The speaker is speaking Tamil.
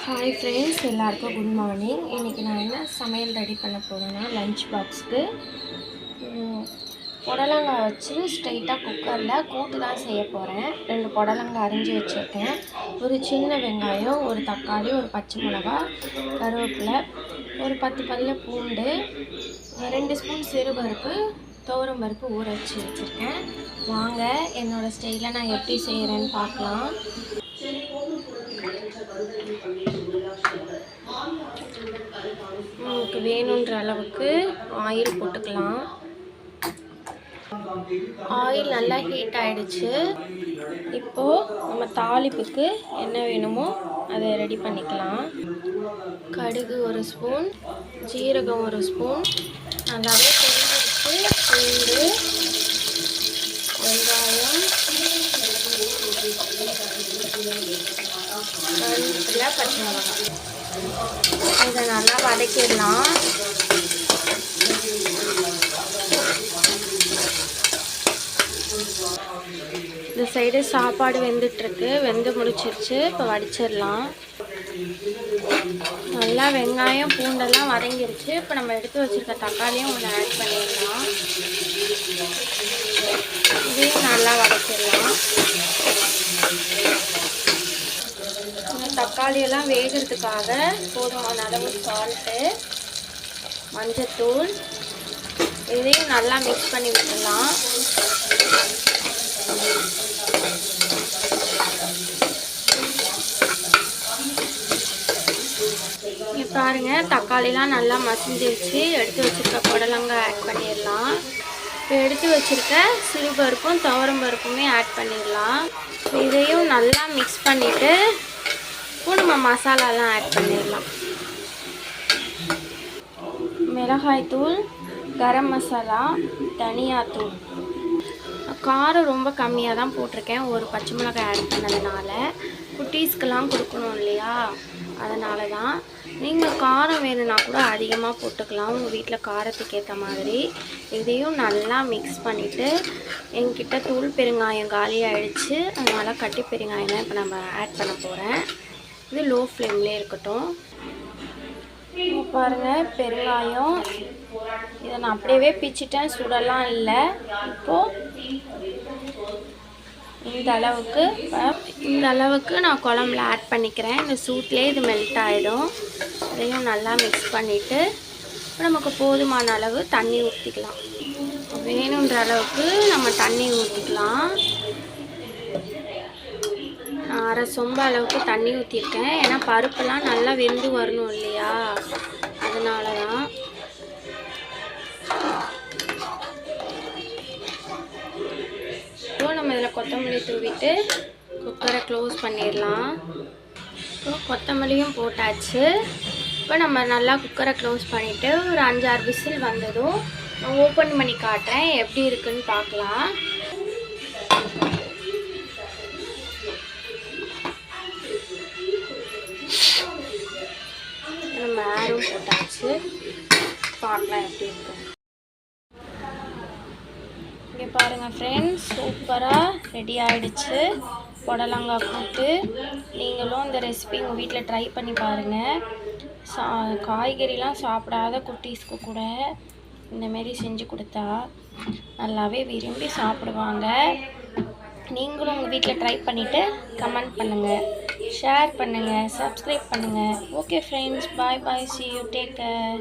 ஹாய் ஃப்ரெண்ட்ஸ், எல்லாருக்கும் குட் மார்னிங். இன்றைக்கி நான் என்ன சமையல் ரெடி பண்ண போகிறேன்னா, லஞ்ச் பாக்ஸுக்கு புடலங்காய் வச்சு ஸ்ட்ரைட்டாக குக்கரில் கூட்டு தான் செய்ய போகிறேன். 2 புடலங்காய் அரிஞ்சு வச்சுருக்கேன். ஒரு சின்ன வெங்காயம், ஒரு தக்காளி, ஒரு பச்சை மிளகா, கருவேப்பிலை, ஒரு 10 பல்லு பூண்டு, 2 ஸ்பூன் சிறுபருப்பு, துவரம் பருப்பு ஊற வச்சு வச்சுருக்கேன். வாங்க என்னோடய ஸ்டைலில் நான் எப்படி செய்கிறேன்னு பார்க்கலாம். நமக்கு வேணுன்ற அளவுக்கு ஆயில் போட்டுக்கலாம். ஆயில் நல்லா ஹீட் ஆகிடுச்சு. இப்போது நம்ம தாளிப்புக்கு என்ன வேணுமோ அதை ரெடி பண்ணிக்கலாம். கடுகு 1 ஸ்பூன், ஜீரகம் 1 ஸ்பூன், நல்லாவே பொரிஞ்சிருச்சு. பூண்டு, வெங்காயம், கருவேப்பிலை, பச்சை மிளகாய் இதை நல்லா வதக்கிடலாம். இந்த சைடு சாப்பாடு வெந்துட்டுருக்கு, வெந்து முடிச்சிருச்சு. இப்போ வடிச்சிடலாம். நல்லா வெங்காயம் பூண்டெல்லாம் வதங்கிருச்சு. இப்போ நம்ம எடுத்து வச்சுருக்க தக்காளியும் ஒன்று ஆட் பண்ணிடலாம். இதையும் நல்லா வதக்கிடலாம். தக்காளியெல்லாம் வேகிறதுக்காக போதுமான அளவு சால்ட்டு, மஞ்சத்தூள், இதையும் நல்லா மிக்ஸ் பண்ணி விட்டுடலாம். இங்கே பாருங்கள், தக்காளிலாம் நல்லா மசிஞ்சிருச்சு. எடுத்து வச்சுருக்க புடலங்காய் ஆட் பண்ணிடலாம். இப்போ எடுத்து வச்சுருக்க சிறுபருப்பும் துவரம் பருப்புமே ஆட் பண்ணிடலாம். இதையும் நல்லா மிக்ஸ் பண்ணிவிட்டு இப்போ நம்ம மசாலாலாம் ஆட் பண்ணிடலாம். மிளகாய்த்தூள், கரம் மசாலா, தனியாத்தூள். காரம் ரொம்ப கம்மியாக தான் போட்டிருக்கேன், ஒரு பச்சை மிளகாய் ஆட் பண்ணதுனால. குட்டீஸ்க்கெல்லாம் கொடுக்கணும் இல்லையா, அதனால தான். நீங்கள் காரம் வேணும்னா கூட அதிகமாக போட்டுக்கலாம், உங்கள் வீட்டில் காரத்துக்கு ஏற்ற மாதிரி. இதையும் நல்லா மிக்ஸ் பண்ணிவிட்டு, என்கிட்ட தூள் பெருங்காயம் காலி ஆகிடுச்சு, அதனால் கட்டி பெருங்காயம் தான் இப்போ நம்ம ஆட் பண்ண போகிறேன். இது லோ ஃப்ளேம்லேயே இருக்கட்டும். பாருங்கள், பெருங்காயம் இதை நான் அப்படியே பிச்சிட்டேன், சுடலாம் இல்லை. இப்போது இந்த அளவுக்கு நான் குழம்புல ஆட் பண்ணிக்கிறேன். இந்த சூட்லேயே இது மெல்ட் ஆகிடும். இதையும் நல்லா மிக்ஸ் பண்ணிவிட்டு நமக்கு போதுமான அளவு தண்ணி ஊற்றிக்கலாம். வேணுன்ற அளவுக்கு நம்ம தண்ணி ஊற்றிக்கலாம். நான் 1/2 சொம்பு அளவுக்கு தண்ணி ஊற்றிருக்கேன். ஏன்னா பருப்பெல்லாம் நல்லா வெந்து வரணும் இல்லையா, அதனால தான். இப்போ நம்ம இதில் கொத்தமல்லி தூவிட்டு குக்கரை க்ளோஸ் பண்ணிடலாம். இப்போ கொத்தமல்லியும் போட்டாச்சு. இப்போ நம்ம நல்லா குக்கரை க்ளோஸ் பண்ணிவிட்டு ஒரு 5-6 விசில் வந்ததும் நான் ஓப்பன் பண்ணி காட்டுறேன், எப்படி இருக்குன்னு பார்க்கலாம். நம்ம ஆரும் போட்டாச்சு, பார்க்கலாம் எப்படி இருக்கு. இங்கே பாருங்கள் ஃப்ரெண்ட்ஸ், சூப்பராக ரெடி ஆகிடுச்சு புடலங்காய் கூட்டு. நீங்களும் இந்த ரெசிபி உங்கள் வீட்டில் ட்ரை பண்ணி பாருங்கள். காய்கறிலாம் சாப்பிடாத குட்டீஸ்க்கு கூட இந்தமாரி செஞ்சு கொடுத்தா நல்லாவே விரும்பி சாப்பிடுவாங்க. நீங்களும் உங்கள் வீட்டில் ட்ரை பண்ணிவிட்டு கமெண்ட் பண்ணுங்கள், ஷேர் பண்ணுங்கள், சப்ஸ்கிரைப் பண்ணுங்கள். Okay friends, bye bye, see you, take care.